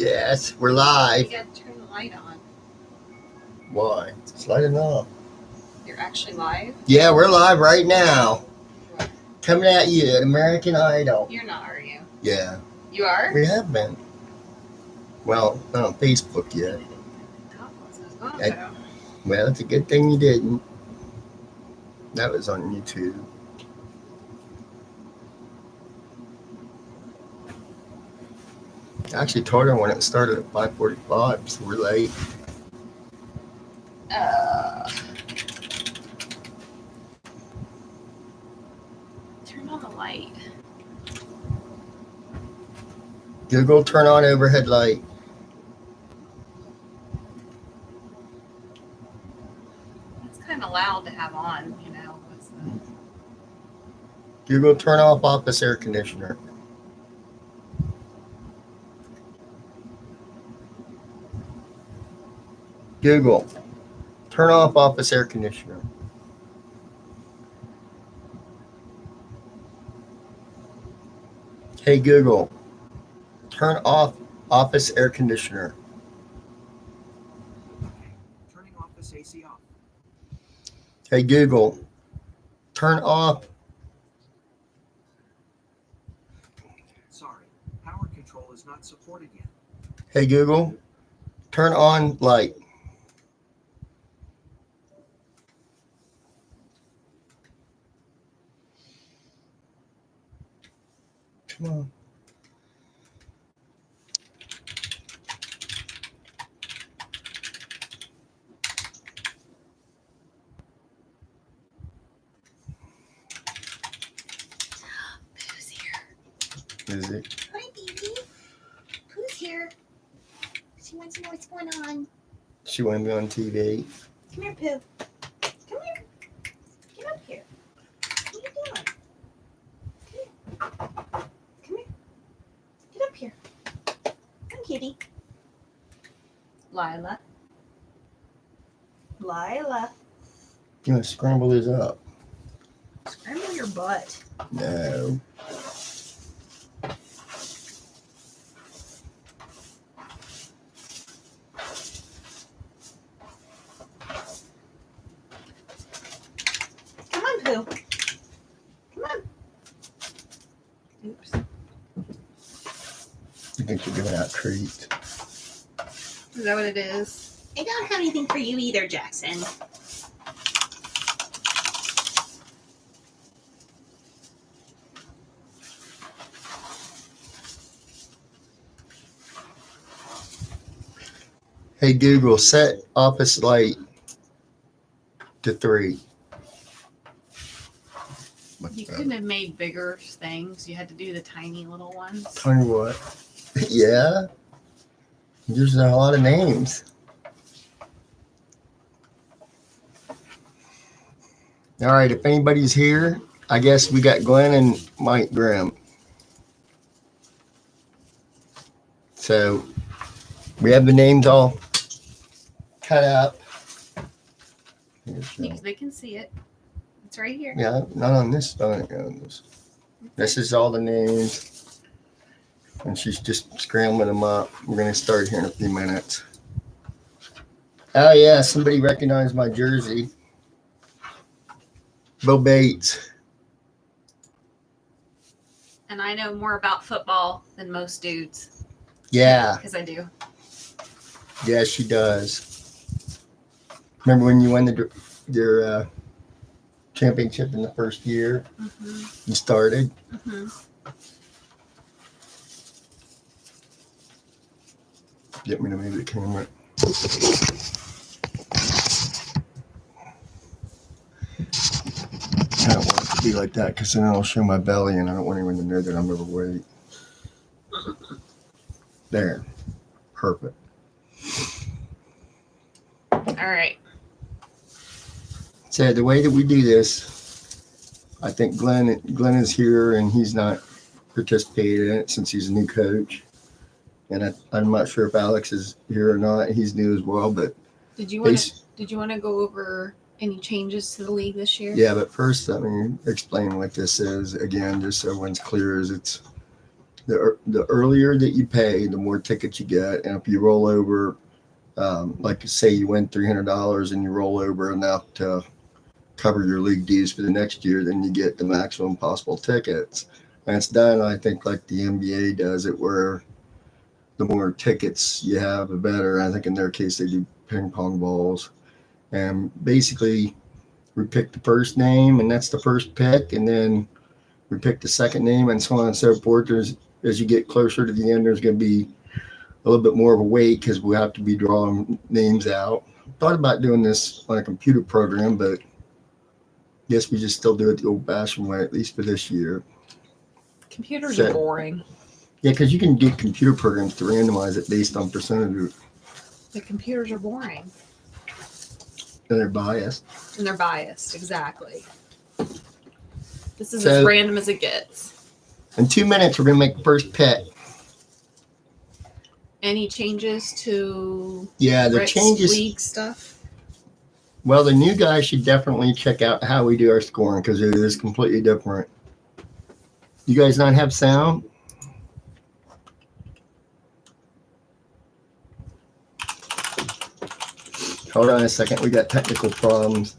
Yes, we're live. You gotta turn the light on. Why? It's lighting off. You're actually live? Yeah, we're live right now. Coming at you at American Idol. You're not, are you? Yeah. You are? We have been. Well, not on Facebook yet. Well, it's a good thing you didn't. That was on YouTube. I actually told her when it started at 5:45, so we're late. Turn on the light. Google, turn on overhead light. It's kind of loud to have on, you know. Google, turn off office air conditioner. Google, turn off office air conditioner. Hey Google, turn off office air conditioner. Turning office AC off. Hey Google, turn off. Sorry, power control is not supported yet. Hey Google, turn on light. Come on. Pooh's here. Is it? Hi, baby. Pooh's here. She wants to know what's going on. She want to be on TV. Come here, Pooh. Come here. Get up here. What are you doing? Come here. Get up here. Come, kitty. Lila. You want to scramble this up? Scramble your butt. No. Come on, Pooh. Come on. Oops. You think you're giving out treats? Is that what it is? I don't have anything for you either, Jackson. Hey Google, set office light to 3. You couldn't have made bigger things. You had to do the tiny little ones. Tiny what? Yeah. There's a lot of names. All right, if anybody's here, I guess we got Glenn and Mike Grimm. So we have the names all cut out. They can see it. It's right here. Yeah, not on this phone. This is all the names. And she's just scrambling them up. We're going to start here in a few minutes. Oh, yeah, somebody recognized my jersey. Bo Bates. And I know more about football than most dudes. Yeah. Because I do. Yeah, she does. Remember when you won your championship in the first year? Mm-hmm. You started? Mm-hmm. Get me to move the camera. I don't want it to be like that because then I'll show my belly and I don't want anyone to know that I'm overweight. There. Perfect. All right. So the way that we do this, I think Glenn is here and he's not participated in it since he's a new coach. And I'm not sure if Alex is here or not. He's new as well, but Did you want to go over any changes to the league this year? Yeah, but first let me explain what this is again, just so everyone's clear. Is it's The earlier that you pay, the more tickets you get. And if you roll over, like say you win $300 and you roll over enough to cover your league dues for the next year, then you get the maximum possible tickets. And it's done, I think, like the NBA does it, where the more tickets you have, the better. I think in their case, they do ping pong balls. And basically, we pick the first name, and that's the first pick. And then we pick the second name, and so on and so forth. As you get closer to the end, there's going to be a little bit more of a wait because we have to be drawing names out. Thought about doing this on a computer program, but guess we just still do it the old-fashioned way, at least for this year. Computers are boring. Yeah, because you can get computer programs to randomize it based on percentage. The computers are boring. And they're biased. And they're biased, exactly. This is as random as it gets. In 2 minutes, we're going to make the first pick. Any changes to the changes league stuff? Well, the new guys should definitely check out how we do our scoring because it is completely different. You guys not have sound? Hold on a second. We got technical problems.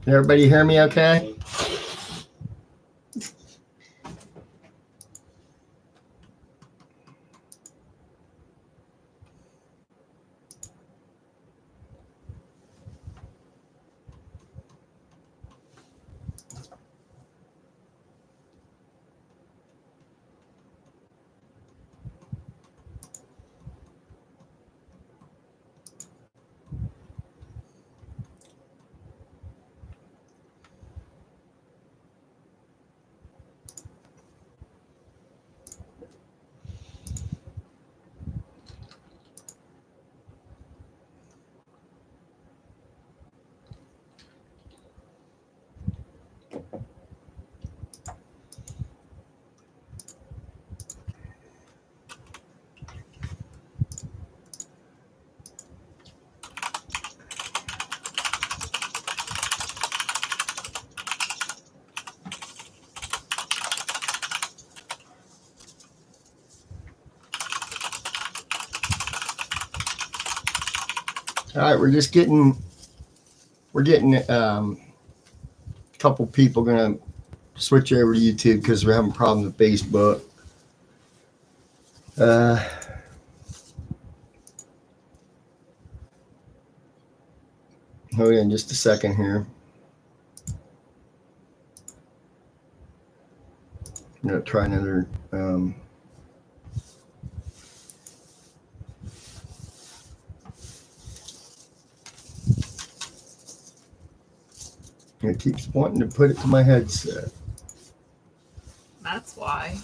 Can everybody hear me okay? All right, we're getting a couple people gonna switch over to YouTube because we're having problems with Facebook. Hold on just a second here. I'm gonna try another. It keeps wanting to put it to my headset. That's why.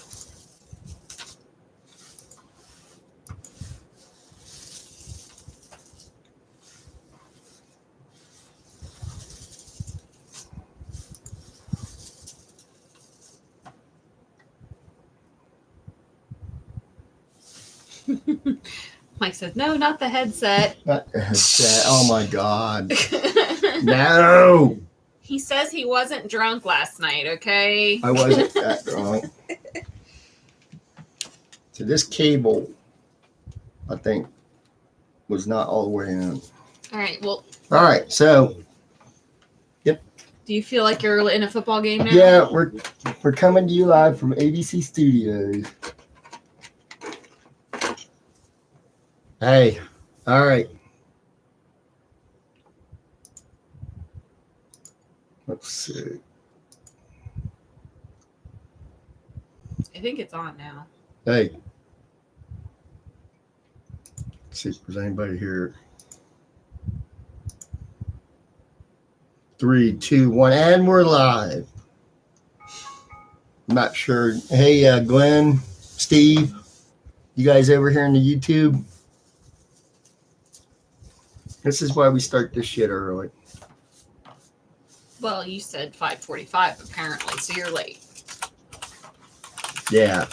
Mike said, no, not the headset. Not the headset. Oh my God. No. He says he wasn't drunk last night, okay? I wasn't that drunk. So this cable, I think, was not all the way in. All right, well. All right, so. Yep. Do you feel like you're in a football game now? Yeah, we're coming to you live from ABC Studios. Hey, all right. Let's see. I think it's on now. Hey. Let's see if there's anybody here. 3, 2, 1, and we're live. I'm not sure. Hey, Glenn, Steve, you guys over here in the YouTube? This is why we start this shit early. Well, you said 5:45 apparently, so you're late. Yeah.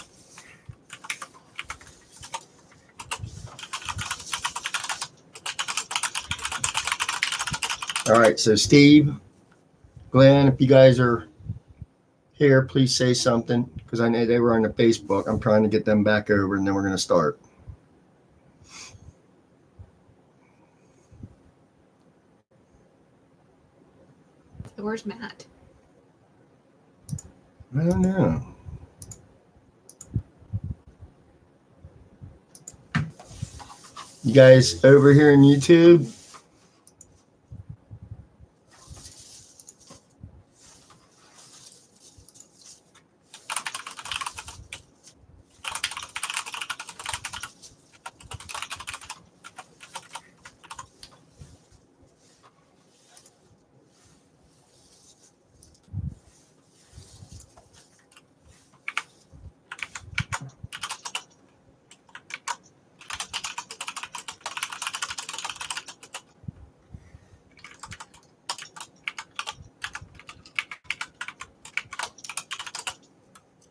All right, so Steve, Glenn, if you guys are here, please say something because I know they were on the Facebook. I'm trying to get them back over, and then we're going to start. Where's Matt? I don't know. You guys over here on YouTube?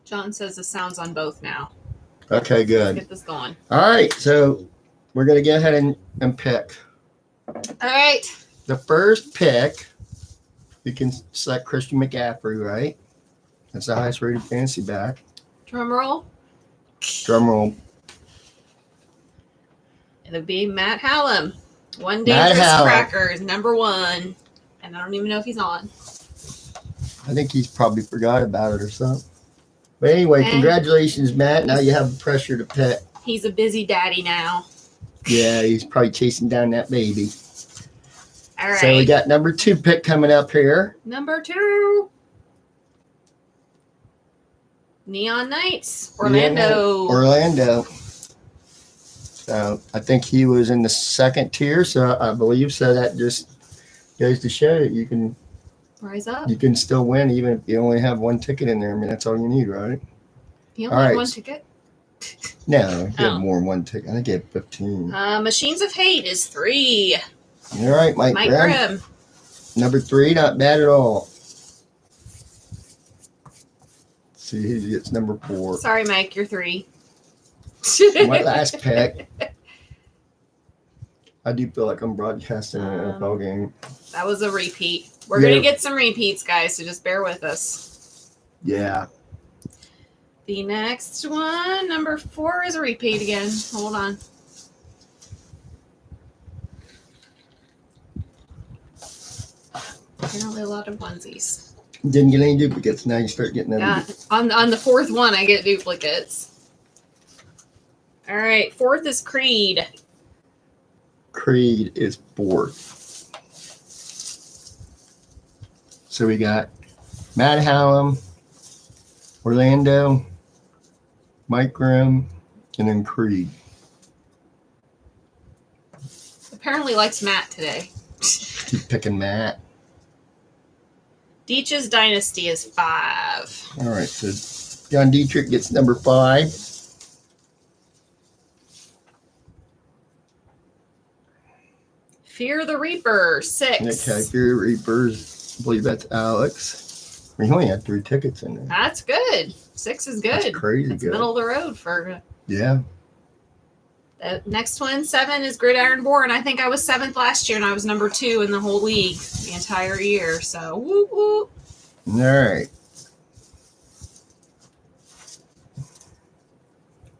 John says the sound's on both now. Okay, Let's good. get this going. All right, so we're going to go ahead and pick. All right. The first pick, you can select Christian McCaffrey, right? That's the highest rated fantasy back. Drum roll. Drum roll. It'll be Matt Hallam. One Matt Dangerous Hallam. Cracker is number one. And I don't even know if he's on. I think he's probably forgot about it or something. But anyway, Okay. Congratulations, Matt. Now you have the pressure to pick. He's a busy daddy now. Yeah, he's probably chasing down that baby. All right. So we got number 2 pick coming up here. Number 2. Neon Knights. Orlando. Orlando. So I think he was in the second tier, so I believe so. That just goes to show that you can Rise up. you can still win even if you only have one ticket in there. I mean, that's all you need, right? You all only have right. one ticket? No, you Oh. have more than one ticket. I think you have 15. Machines of Hate is 3. All right, Mike Grimm. Grimm. Number 3, not bad at all. See who gets number 4. Sorry, Mike, you're 3. My last pick. I do feel like I'm broadcasting an NFL game. That was a repeat. We're Yeah. going to get some repeats, guys, so just bear with us. Yeah. The next one, number 4, is a repeat again. Hold on. Apparently a lot of onesies. Didn't get any duplicates. Now you start getting them. Yeah, on the 4th one, I get duplicates. All right, 4th is Creed. Creed is 4th. So we got Matt Hallam, Orlando, Mike Grimm, and then Creed. Apparently likes Matt today. Keep picking Matt. Deech's Dynasty is 5. All right, so John Dietrich gets number 5. Fear the Reaper, 6. Okay, Fear Reapers. I believe that's Alex. We only had 3 tickets in there. That's good. 6 is good. That's crazy It's good. middle of the road for Yeah. the next one. 7 is Gridiron Born. I think I was 7th last year, and I was number 2 in the whole league the entire year. So, whoop, whoop. All right.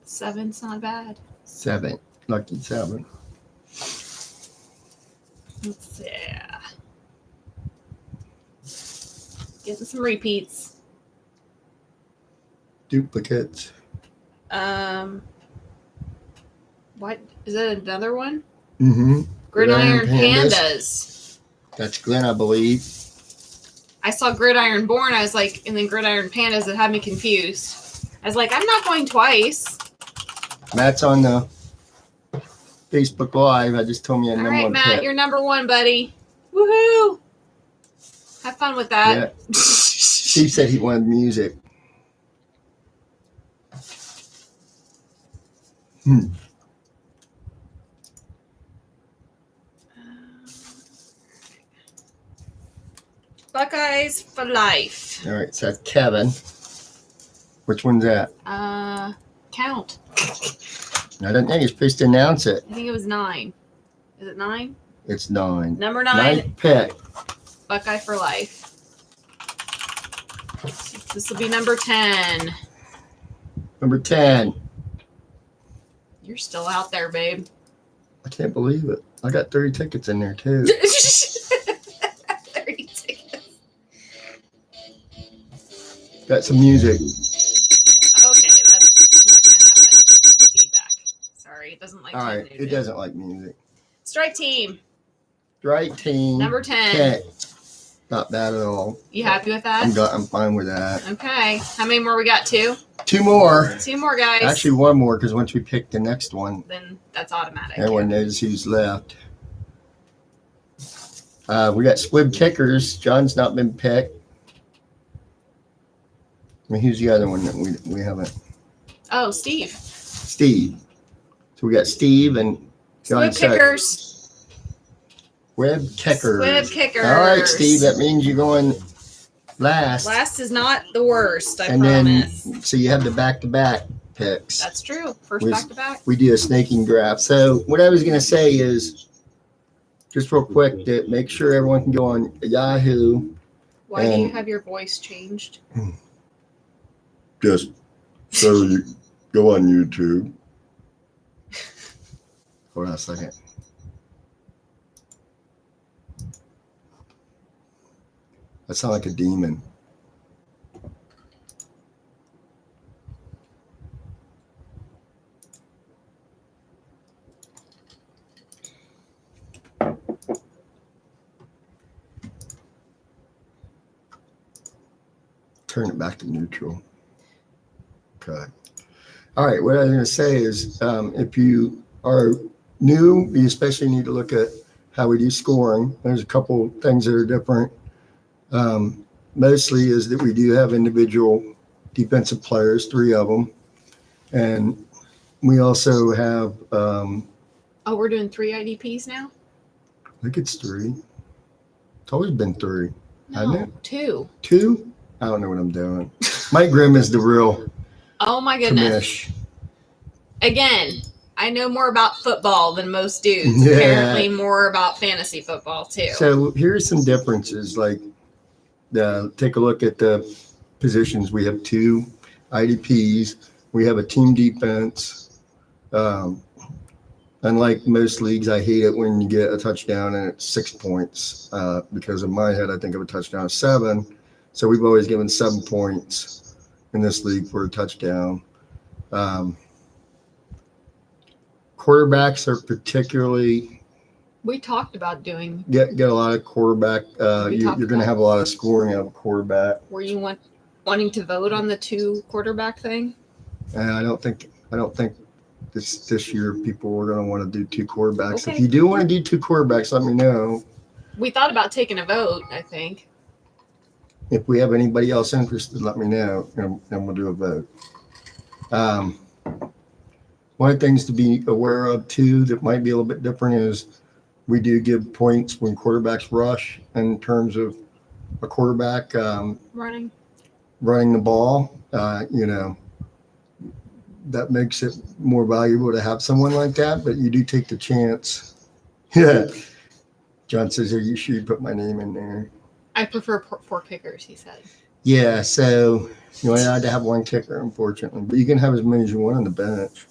7's not bad. 7. Lucky 7. Let's see. Getting some repeats. Duplicates. What is it? Another one? Mm-hmm. Gridiron Gridiron Pandas. That's Glenn, I believe. I saw Gridiron Born. I was like, and then Gridiron Pandas. It had me confused. I was like, I'm not going twice. Matt's on the Facebook Live. I just told me a All number right, 1 Matt, pick. you're number 1, buddy. Woohoo! Have fun with that. Steve said he wanted music. Buckeyes for life. All right, so that's Kevin. Which one's that? Count. I don't think you're supposed to announce it. I think it was 9. Is it 9? It's 9. Number 9, Ninth pick. Buckeye for life. This will be number 10. Number 10. You're still out there, babe. I can't believe it. I got 30 tickets in there too. 30 tickets. Got some music. Okay, that's not gonna happen. Feedback. Sorry, it doesn't like All right, music. it doesn't like music. Strike team. Right team. Number 10. Pick. Not bad at all. You happy with that? I'm fine with that. Okay. How many more we got? 2? 2 more. 2 more, guys. Actually, 1 more because once we pick the next one, Then that's automatic. everyone knows who's left. We got squib kickers. John's not been picked. I mean, who's the other one that we haven't? Oh, Steve. Steve. So we got Steve and John. Squib kickers. Squib kickers. Squib kickers. All right, Steve. That means you're going last. Last is not the worst, I and promise. then, so you have the back-to-back picks. That's true. First We- back to back. We do a snaking draft. So what I was going to say is, just real quick, to make sure everyone can go on Yahoo. Why do you and- have your voice changed? Just so you go on YouTube. Hold on a second. I sound like a demon. Turn it back to neutral. Okay. All right. What I was going to say is, if you are new, you especially need to look at how we do scoring. There's a couple things that are different. Mostly is that we do have individual defensive players, 3 of them, and we also have, Oh, we're doing 3 IDPs now? I think it's 3. It's always been 3. Hasn't No, 2. 2? I don't know what I'm doing. Mike Grimm is the real Oh my goodness. commish. Again, I know more about football than most dudes. Yeah. Apparently more about fantasy football too. So here's some differences. Like, take a look at the positions. We have 2 IDPs. We have a team defense. Unlike most leagues, I hate it when you get a touchdown and it's 6 points. Because in my head, I think of a touchdown of 7. So we've always given 7 points in this league for a touchdown. Quarterbacks are particularly we talked about doing, get a lot of quarterback. You're talked going to about- have a lot of scoring out of a quarterback. were you wanting to vote on the 2 quarterback thing? And I don't think this year people are going to want to do 2 quarterbacks. Okay. If you do want to do 2 quarterbacks, let me know. We thought about taking a vote, I think. If we have anybody else interested, let me know, and we'll do a vote. One of the things to be aware of too that might be a little bit different is we do give points when quarterbacks rush in terms of a quarterback Running. running the ball. That makes it more valuable to have someone like that, but you do take the chance. Yeah. John says, are you sure you put my name in there? I prefer 4 kickers, he said. Yeah, so you only had to have 1 kicker, unfortunately, but you can have as many as you want on the bench.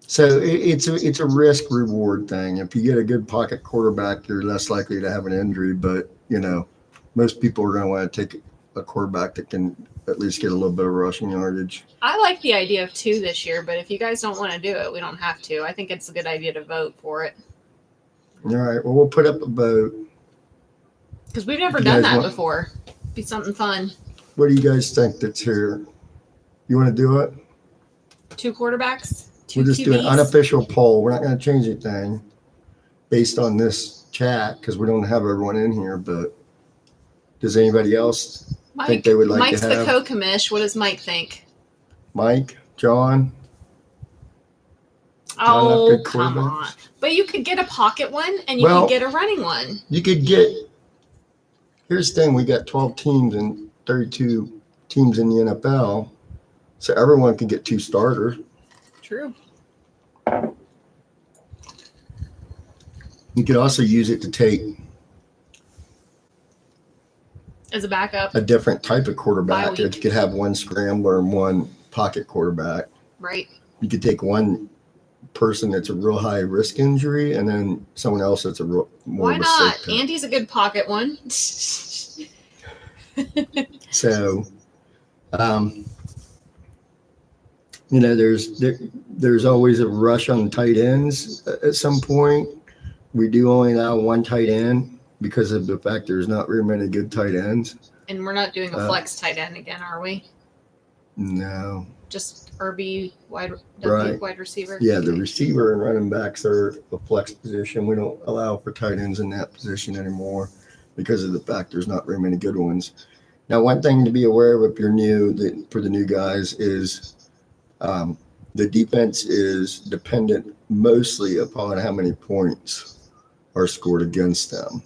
So it's a risk reward thing. If you get a good pocket quarterback, you're less likely to have an injury, but most people are going to want to take a quarterback that can at least get a little bit of rushing yardage. I like the idea of 2 this year, but if you guys don't want to do it, we don't have to. I think it's a good idea to vote for it. All right, well, we'll put up a vote. Because we've never You done guys that want- before. Be something fun. What do you guys think that's here? You want to do it? 2 quarterbacks, 2 We'll just do an QBs. unofficial poll. We're not going to change anything based on this chat because we don't have everyone in here, but does anybody else Mike, think they would like Mike's to the have co-commish. What does Mike think? Mike, John? John, Oh, have good come on. quarterbacks? But you could get a pocket one and you Well- could get a running one. You could get, here's the thing, we got 12 teams and 32 teams in the NFL, so everyone can get 2 starters. True. You could also use it to take As a backup, a different type of quarterback. Bye week. You could have one scrambler and one pocket quarterback. right? You could take one person that's a real high risk injury and then someone else that's a real more Why of a not? safe pick. Andy's a good pocket one. So, you know, there's always a rush on tight ends at some point. We do only allow one tight end because of the fact there's not very many good tight ends. And we're not doing a flex tight end again, are we? No. Just RB wide Right. wide receiver. Yeah, the receiver and running backs are a flex position. We don't allow for tight ends in that position anymore because of the fact there's not very many good ones. Now, one thing to be aware of if you're new, for the new guys, is the defense is dependent mostly upon how many points are scored against them.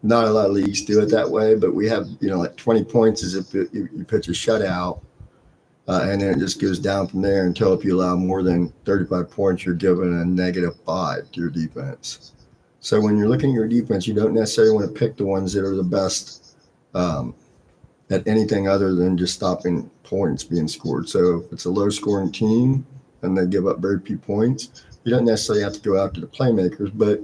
Not a lot of leagues do it that way, but we have, you know, like 20 points is if you pitch a shutout, and then it just goes down from there until if you allow more than 35 points, you're given a -5 to your defense. So when you're looking at your defense, you don't necessarily want to pick the ones that are the best at anything other than just stopping points being scored. So if it's a low scoring team and they give up very few points, you don't necessarily have to go after the playmakers, but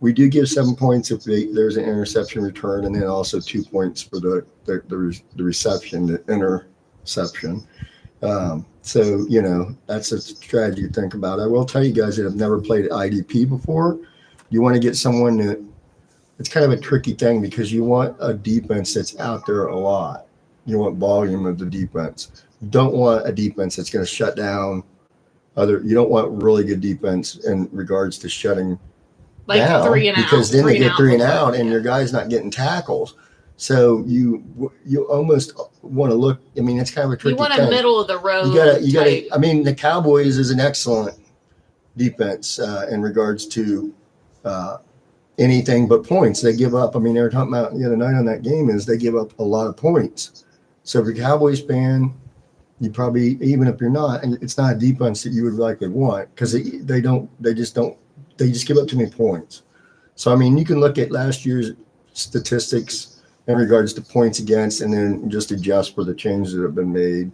we do give 7 points if there's an interception return, and then also 2 points for the reception, the interception. So, you know, that's a strategy to think about. I will tell you guys that have never played IDP before, you want to get someone that it's kind of a tricky thing because you want a defense that's out there a lot. You want volume of the defense. You don't want a defense that's going to shut down you don't want really good defense in regards to shutting Like down, 3 and out. because then they get 3 and out and Yeah. your guy's not getting tackles. So you almost want to look. I mean, it's kind of a tricky You want thing. a middle of the road. You type. gotta. I mean, the Cowboys is an excellent defense in regards to anything but points. They give up. I mean, they were talking about the other night on that game is they give up a lot of points. So if you're a Cowboys fan, you probably, even if you're not, and it's not a defense that you would likely want because they just give up too many points. So I mean, you can look at last year's statistics in regards to points against, and then just adjust for the changes that have been made.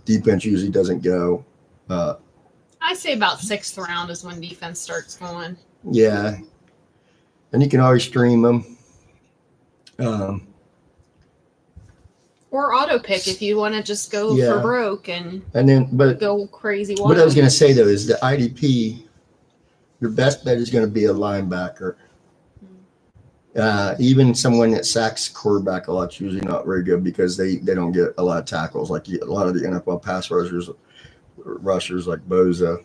Defense usually doesn't go. I say about 6th round is when defense starts going. Yeah, and you can always stream them. Or auto pick if you want to just go Yeah. for broke and But go crazy. what I was going to say though is the IDP, your best bet is going to be a linebacker. Even someone that sacks quarterback a lot's usually not very good because they don't get a lot of tackles. Like a lot of the NFL pass rushers like Boza,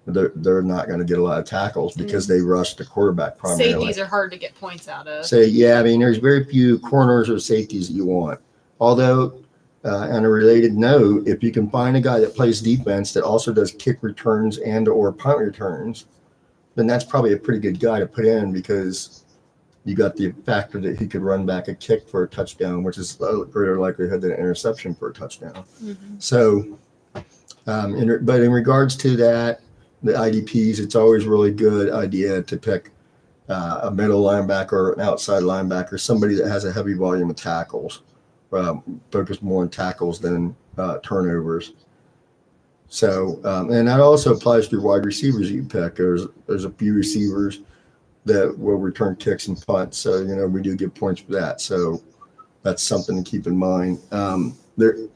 they're not going to get a lot of tackles because they rush the quarterback primarily. Safeties are hard to get points out of. So yeah, I mean, there's very few corners or safeties that you want. Although, on a related note, if you can find a guy that plays defense that also does kick returns and or punt returns, then that's probably a pretty good guy to put in because you got the factor that he could run back a kick for a touchdown, which is a greater likelihood than an interception for a touchdown. Mm-hmm. So, but in regards to that, the IDPs, it's always a really good idea to pick a middle linebacker or an outside linebacker, somebody that has a heavy volume of tackles. Focus more on tackles than turnovers. So, and that also applies to wide receivers you pick. There's a few receivers that will return kicks and punts. So, we do give points for that. So that's something to keep in mind.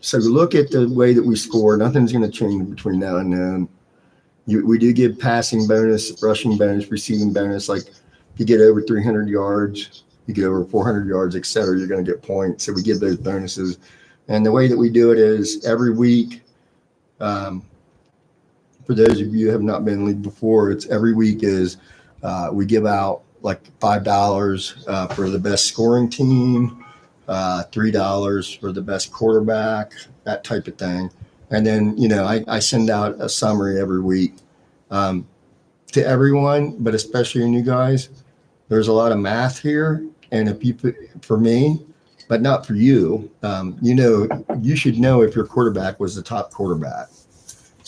So look at the way that we score. Nothing's going to change between now and then. We do give passing bonus, rushing bonus, receiving bonus. Like if you get over 300 yards, you get over 400 yards, et cetera, you're going to get points. So we give those bonuses. And the way that we do it is every week, for those of you who have not been in league before, it's every week is we give out like $5 for the best scoring team, $3 for the best quarterback, that type of thing. And then, I send out a summary every week to everyone, but especially you guys. There's a lot of math here. And if you put, for me, but not for you, you should know if your quarterback was the top quarterback.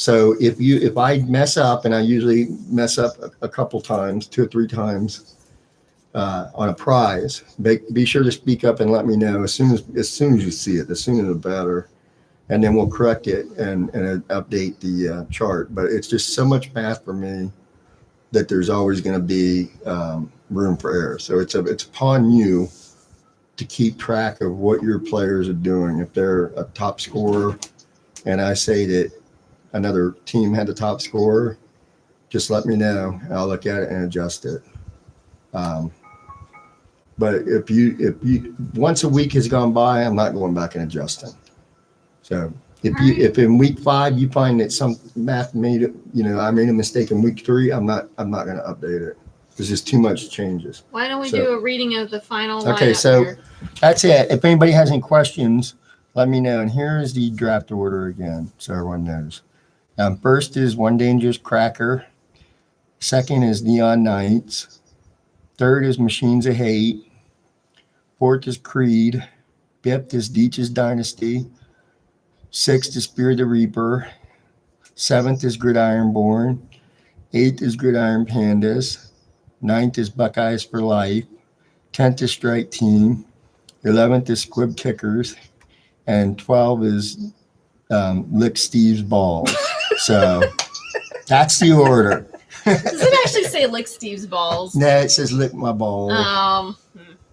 So if I mess up, and I usually mess up a couple times, 2 or 3 times on a prize, be sure to speak up and let me know as soon as you see it. The sooner the better, and then we'll correct it and update the chart. But it's just so much math for me that there's always going to be room for error. So it's upon you to keep track of what your players are doing. If they're a top scorer, and I say that another team had the top scorer, just let me know. I'll look at it and adjust it. But if you once a week has gone by, I'm not going back and adjusting. So if in week 5 you find that some math made it, I made a mistake in week 3, I'm not going to update it. There's just too much changes. Why don't we do a reading of the final lineup Okay, so here? that's it. If anybody has any questions, let me know. And here's the draft order again, so everyone knows. First is One Dangerous Cracker. Second is Neon Knights. Third is Machines of Hate. Fourth is Creed. Fifth is Deech's Dynasty. Sixth is Spear the Reaper. Seventh is Gridiron Born. Eighth is Gridiron Pandas. Ninth is Buckeyes for Life. 10th is Strike Team. 11th is Squib Kickers. And 12 is Lick Steve's Balls. So that's the order. Does it actually say lick Steve's balls? No, it says lick my balls.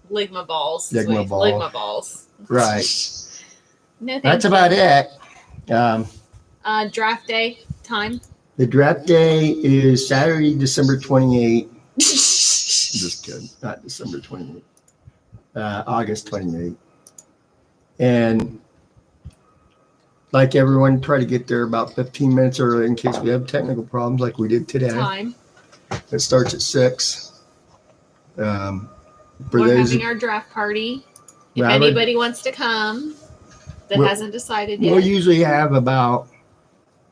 Lick my balls. Lick my balls. Lick my balls. Right. No, thank That's you. about it. Draft day time. The draft day is Saturday, December 28th. Just kidding. Not December 28th. August 28th. And like everyone, try to get there about 15 minutes early in case we have technical problems like we did today. Time. It starts at 6. For We're those having our draft party. If Well, anybody wants to come that We'll- hasn't decided yet. we'll usually have about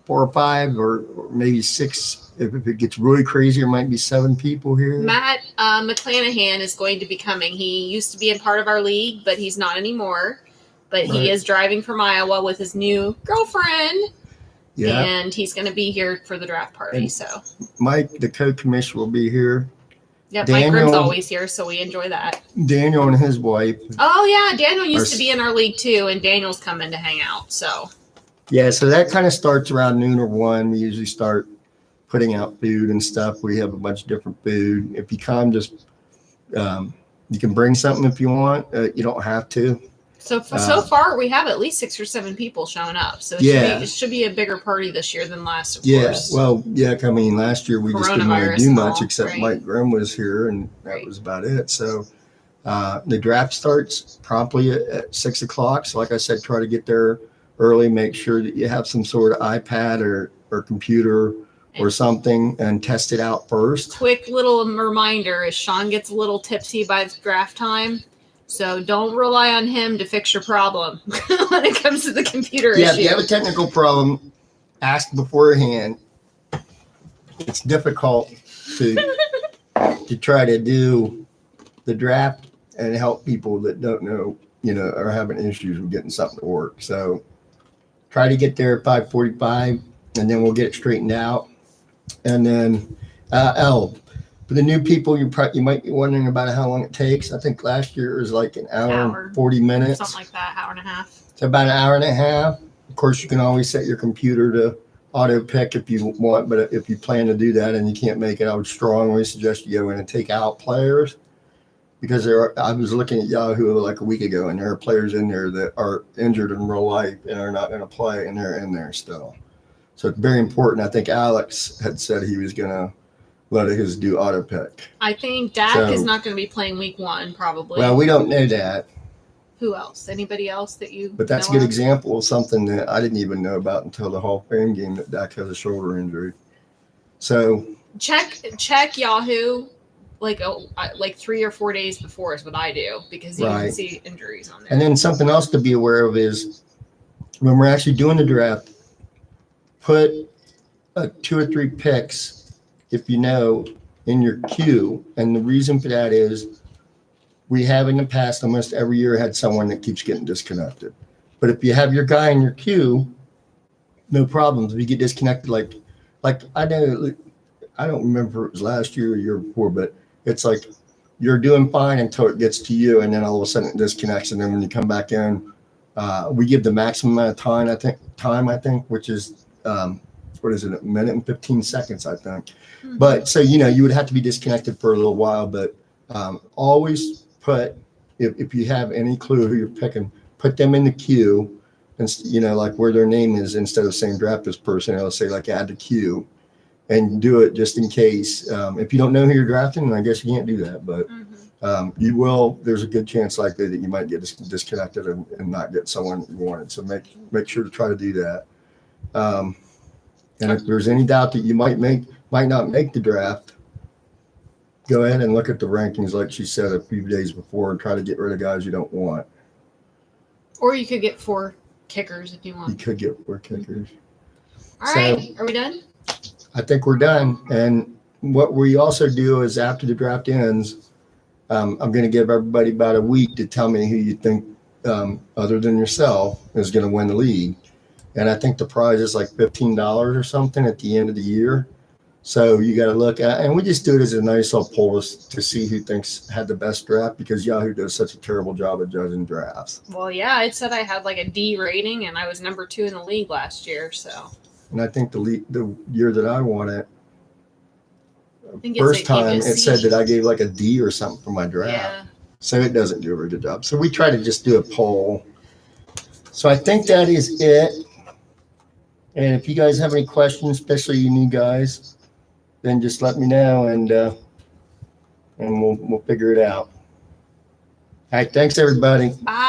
4 or 5 or maybe 6. If it gets really crazy, there might be 7 people here. Matt McClanahan is going to be coming. He used to be a part of our league, but he's not anymore. But Right. he is driving from Iowa with his new girlfriend. Yeah. And he's going to be here for the draft party. And- So, Mike, the co-commissioner, will be here. yeah, Mike Daniel- Grimm's always here, so we enjoy that. Daniel and his wife. Oh, yeah, Daniel used Our- to be in our league too, and Daniel's coming to hang out. So, Yeah, so that kind of starts around noon or 1. We usually start putting out food and stuff. We have a bunch of different food. If you come, just you can bring something if you want. You don't have to. so far, we have at least 6 or 7 people showing up. So, it should be a bigger party this year than last, of course. Well, I mean, last year we just didn't really Coronavirus do and much all, except right. Mike Grimm was here, and that Right. was about it. So the draft starts promptly at 6 o'clock. So like I said, try to get there early. Make sure that you have some sort of iPad or computer or something and test it out first. Quick little reminder is Sean gets a little tipsy by the draft time. So don't rely on him to fix your problem when it comes to the computer Yeah, issue. if you have a technical problem, ask beforehand. It's difficult to try to do the draft and help people that don't know, are having issues with getting something to work. So try to get there at 5:45, and then we'll get it straightened out. And then, for the new people, you might be wondering about how long it takes. I think last year it was like an hour and 40 minutes. Something like that, hour and a half. It's about an hour and a half. Of course, you can always set your computer to auto pick if you want, but if you plan to do that and you can't make it, I would strongly suggest you go in and take out players, because I was looking at Yahoo like a week ago, and there are players in there that are injured in real life and are not going to play, and they're in there still. So it's very important. I think Alex had said he was going to let his do auto pick. I think Dak So- is not going to be playing week 1, probably. Well, we don't know that, Who else? Anybody else that you but that's a know good of? example of something that I didn't even know about until the Hall of Fame game, that Dak has a shoulder injury. So Check Yahoo like 3 or 4 days before is what I do, because you can Right. see injuries on there. And then something else to be aware of is when we're actually doing the draft, put 2 or 3 picks, if you know, in your queue. And the reason for that is we have in the past almost every year had someone that keeps getting disconnected. But if you have your guy in your queue, no problems. If you get disconnected, like I know, I don't remember if it was last year or year before, but it's like you're doing fine until it gets to you, and then all of a sudden it disconnects, and then when you come back in, we give the maximum amount of time, I think, which is what is it, a minute and 15 seconds, I think. Mhm. But so you would have to be disconnected for a little while, but always put, if you have any clue who you're picking, put them in the queue, and like where their name is, instead of saying draft this person, it'll say like add to queue, and do it just in case. If you don't know who you're drafting, I guess you can't do that, but Mhm. you will. There's a good chance likely that you might get disconnected and not get someone you wanted. So make sure to try to do that. And if there's any doubt that you might not make the draft, go ahead and look at the rankings, like she said a few days before, and try to get rid of guys you don't want. Or you could get 4 kickers if you You want. could get 4 kickers. All right, are we done? I think we're done. And what we also do is after the draft ends, I'm going to give everybody about a week to tell me who you think, other than yourself, is going to win the league. And I think the prize is like $15 or something at the end of the year. So you got to look at, and we just do it as a nice little poll to see who thinks had the best draft, because Yahoo does such a terrible job of judging drafts. Well, yeah, it said I had like a D rating, and I was number 2 in the league last year. So And I think the year that I won it, I think first gave you time a it C. said that I gave like a D or something for my draft. Yeah. So it doesn't do a very good job. So we try to just do a poll. So I think that is it. And if you guys have any questions, especially you new guys, then just let me know, and we'll figure it out. All right, thanks everybody. Bye.